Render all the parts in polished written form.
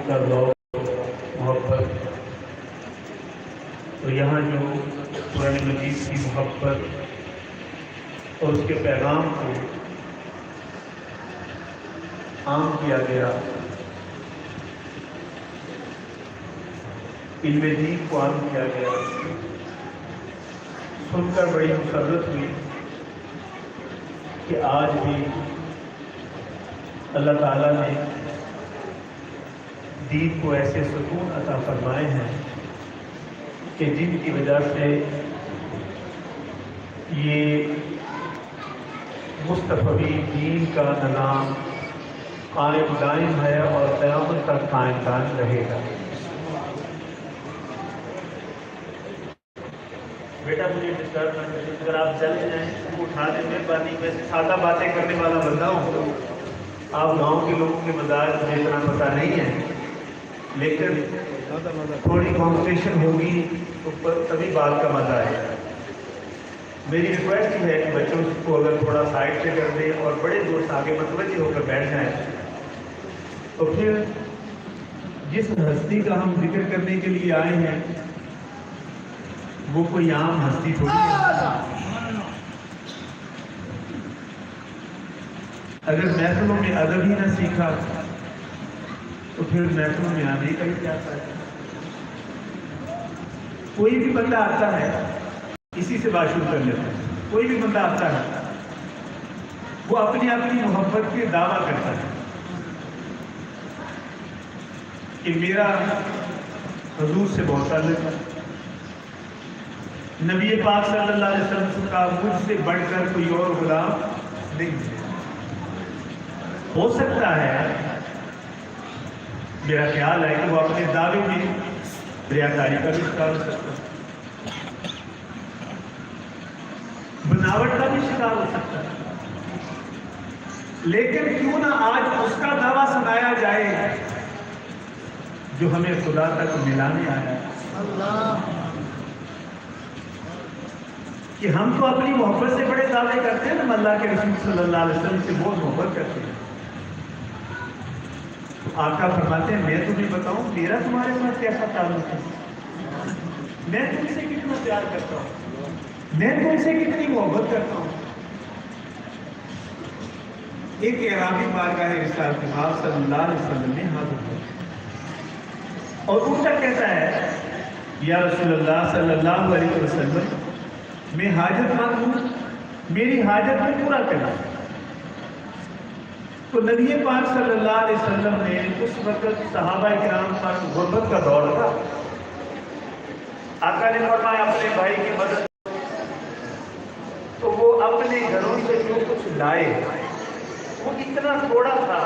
کا ذوق محبت، تو یہاں جو قرآن مجید کی محبت اور اس کے پیغام کو عام کیا گیا، علم دین کو عام کیا گیا، سن کر بڑی مسرت ہوئی کہ آج بھی اللہ تعالیٰ نے دین کو ایسے سکون عطا فرمائے ہیں کہ جن کی وجہ سے یہ مصطفی دین کا نظام قائم دائم ہے اور قیامت تک قائم دائم رہے گا۔ بیٹا مجھے ڈسٹرب نہ کریں، اگر آپ چلے جائیں تو اٹھا دیں، مہربانی۔ ویسے سادہ باتیں کرنے والا بندہ ہوں، آپ گاؤں کے لوگوں کے مزاج مجھے اتنا پتہ نہیں ہے، لیکن تھوڑی کانورسیشن ہوگی تو تبھی بات کا مزہ آئے گا۔ میری ریکویسٹ ہے کہ بچوں کو اگر تھوڑا سائڈ سے کر دیں اور بڑے زور سے آگے متوجہ ہو کر بیٹھ جائیں، تو پھر جس ہستی کا ہم ذکر کرنے کے لیے آئے ہیں وہ کوئی عام ہستی تھوڑی ہے۔ اگر محفلوں میں ادب ہی نہ سیکھا تو پھر محفلوں میں آنے کا ہی کیا فائدہ؟ کوئی بھی بندہ آتا ہے اسی سے بات شروع کر لیتا ہے، کوئی بھی بندہ آتا ہے وہ اپنی محبت کے دعویٰ کرتا ہے کہ میرا حضور سے بہت تعلق ہے، نبی پاک صلی اللہ علیہ وسلم کا مجھ سے بڑھ کر کوئی اور غلام نہیں ہے۔ ہو سکتا ہے، میرا خیال ہے کہ وہ اپنے دعوے میں ریاکاری کا بھی شکار ہو سکتا ہے، بناوٹ کا بھی شکار ہو سکتا ہے، لیکن کیوں نہ آج اس کا دعویٰ سنایا جائے جو ہمیں خدا تک ملانے آیا ہے۔ اللہ، کہ ہم تو اپنی محبت سے بڑے دعوے کرتے ہیں، ہم اللہ کے رسول صلی اللہ علیہ وسلم سے بہت محبت کرتے ہیں۔ آقا فرماتے ہیں میں تمہیں بتاؤں میرا تمہارے ساتھ کیسا تعلق ہے، میں تم سے کتنا پیار کرتا ہوں، میں تم سے کتنی محبت کرتا ہوں۔ ایک اعرابی بارگاہ رسالت آپ صلی اللہ علیہ وسلم میں حاضر ہوا اور ان کا کہتا ہے یا رسول اللہ صلی اللہ علیہ وسلم، میں حاجت مند ہوں، میری حاجت میں پورا کرنا۔ تو نبی پاک صلی اللہ علیہ وسلم نے اس وقت صحابہ کرام پر غربت کا دور تھا، آقا نے فرمایا اپنے بھائی کی مدد، تو وہ اپنے گھروں سے جو کچھ لائے وہ اتنا تھوڑا تھا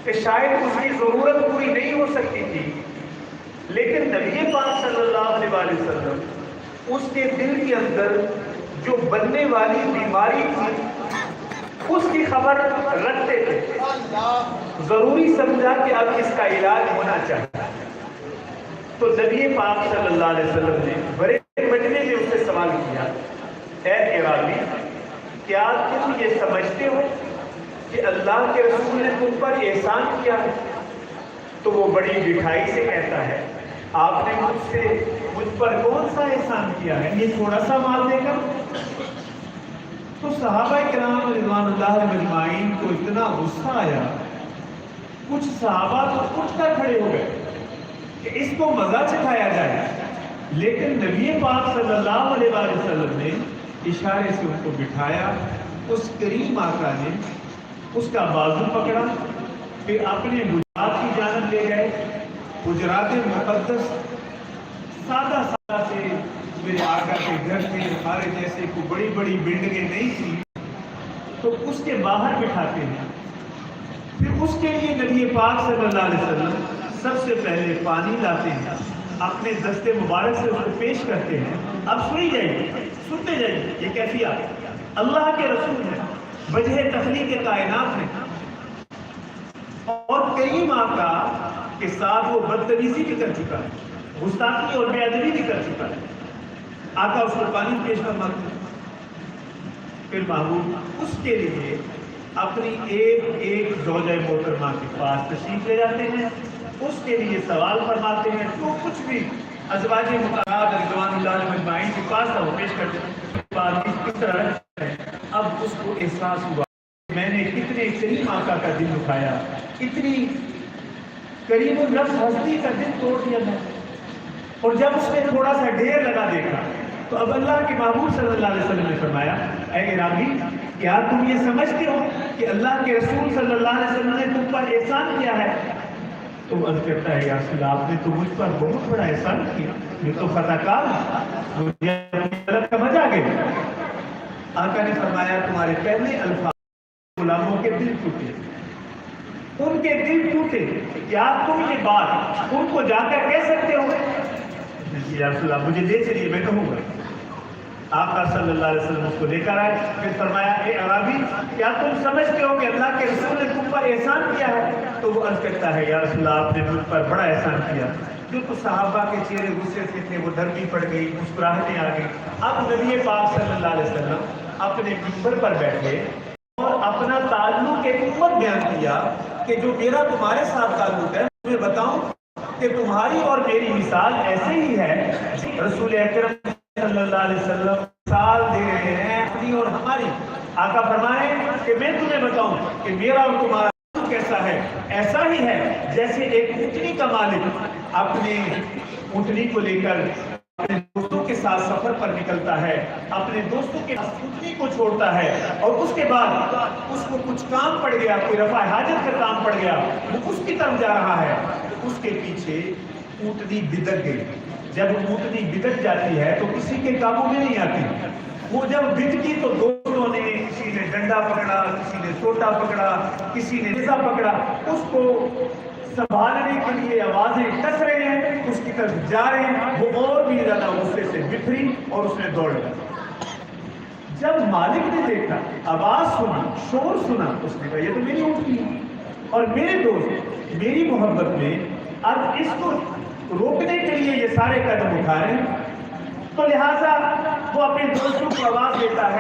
کہ شاید اس کی ضرورت پوری نہیں ہو سکتی تھی، لیکن نبی پاک صلی اللہ علیہ وسلم اس کے دل کے اندر جو بننے والی بیماری تھی اس کی خبر رکھتے تھے، ضروری سمجھا کہ اب اس کا علاج ہونا چاہیے۔ تو نبی پاک صلی اللہ علیہ وسلم نے بڑے مجمع میں اس سے سوال کیا، اے اعرابی، کیا تم یہ سمجھتے ہو کہ اللہ کے رسول نے تم پر احسان کیا ہے؟ تو وہ بڑی مٹھائی سے کہتا ہے آپ نے مجھ پر کون سا احسان کیا ہے، یہ تھوڑا سا مال دے کر؟ تو صحابہ کرام رضوان اللہ مجمعین کو اتنا غصہ آیا، کچھ صحابہ تو اٹھ کر کھڑے ہو گئے کہ اس کو مزہ چکھایا جائے، لیکن نبی پاک صلی اللہ علیہ وسلم نے اشارے سے ان کو بٹھایا، اس کریم آقا نے اس کا بازو پکڑا، پھر اپنے حجرات کی جانب لے گئے۔ حجرات مقدس سادہ سادہ سے میرے آقا کے گھر کے ہمارے جیسے کوئی بڑی بڑی بلڈنگیں نہیں تھی، تو اس کے باہر بٹھاتے ہیں، پھر اس کے لیے نبی پاک صلی اللہ علیہ وسلم سب سے پہلے پانی لاتے ہیں، اپنے دستے مبارک سے اس کو پیش کرتے ہیں۔ اب سنی جائیے، سنتے جائیے، یہ کیفیت اللہ کے رسول ہے، وجہ تخلیق کائنات ہے، اور کریم آقا کے ساتھ وہ بدتمیزی بھی کر چکا ہے، گستاخی اور بے ادبی بھی کر چکا ہے۔ آقا اس کو پانی پیش فرماتے ہیں، پھر محبوب اس کے لیے اپنی ایک زوجہ محترمہ کے پاس تشریف لے جاتے ہیں، اس کے لیے سوال فرماتے ہیں، جو کچھ بھی ازواج مطہرات رضوان اللہ علیہم اجمعین کے پاس تھا وہ پیش کرتے ہیں۔ بات کس طرح ہے، اب اس کو احساس ہوا میں نے کتنے کریم آقا کا دل دکھایا، کتنی کریم النفس ہستی کا دل توڑ دیا میں۔ اور جب اس نے تھوڑا سا ڈھیر لگا دیکھا تو اب اللہ کے محبوب صلی اللہ علیہ وسلم نے فرمایا، اے عرابی، کیا تم یہ سمجھتے ہو کہ اللہ کے رسول صلی اللہ علیہ وسلم نے تم پر احسان کیا ہے؟ تو عرض کرتا ہے، یا رسول اللہ، آپ نے تو مجھ پر بہت بڑا احسان کیا، یہ تو خطا کار مجھے غلط سمجھ آ گئی۔ آقا نے فرمایا، تمہارے پہلے الفاظ غلاموں کے دل ٹوٹے، ان کے دل ٹوٹے، کیا تم یہ بات ان کو جا کر کہہ سکتے ہو؟ یا رسول اللہ، مجھے لے چلیے، میں کہوں گا۔ آقا صلی اللہ علیہ وسلم اس کو لے کر آئے، پھر فرمایا، اے عرابی، کیا تم سمجھتے ہو کہ اللہ کے رسول نے تم پر احسان کیا ہے؟ تو وہ عرض کرتا ہے، یا رسول اللہ، آپ نے مجھ پر بڑا احسان کیا۔ جو کچھ صحابہ کے چہرے غصے سے تھے وہ نرمی پڑ گئی، مسکراہٹیں آ گئی۔ اب نبی پاک صلی اللہ علیہ وسلم اپنے منبر پر بیٹھے اور اپنا تعلق ایک امت بیان کیا کہ جو میرا تمہارے ساتھ تعلق ہے، میں بتاؤں کہ تمہاری اور میری مثال ایسے ہی ہے۔ رسول اکرم صلی اللہ علیہ وسلم مثال دے رہے ہیں اپنی اور ہماری۔ آقا فرمائے کہ میں تمہیں بتاؤں کہ میرا اور تمہارا کیسا ہے، ایسا ہی ہے جیسے ایک اونٹنی کا مالک اپنے اونٹنی کو لے کر اپنے دوستوں کے ساتھ سفر پر نکلتا ہے، اپنے دوستوں کے ساتھ اونٹنی کو چھوڑتا ہے، اور اس کے بعد اس کو کچھ کام پڑ گیا، کوئی رفع حاجت کا کام پڑ گیا، وہ اس کی طرف جا رہا ہے، اس کے پیچھے اونٹنی بدک گئی۔ جب اونٹنی بدک جاتی ہے تو کسی کے قابو میں نہیں آتی، وہ جب بدکی تو دونوں نے، کسی نے ڈنڈا پکڑا، کسی نے سوٹا پکڑا، کسی نے نیزہ پکڑا، اس کو سنبھالنے کے لیے آوازیں کس رہے ہیں، اس کی طرف جا رہے ہیں، وہ اور بھی زیادہ غصے سے بکھری اور اس نے دوڑ لیا۔ جب مالک نے دیکھا، آواز سنا، شور سنا، اس نے کہا، یہ تو میری اونٹنی ہے اور میرے دوست میری محبت میں اب اس کو روکنے کے لیے یہ سارے قدم اٹھا رہے ہیں، تو لہٰذا وہ اپنے دوستوں کو آواز دیتا ہے۔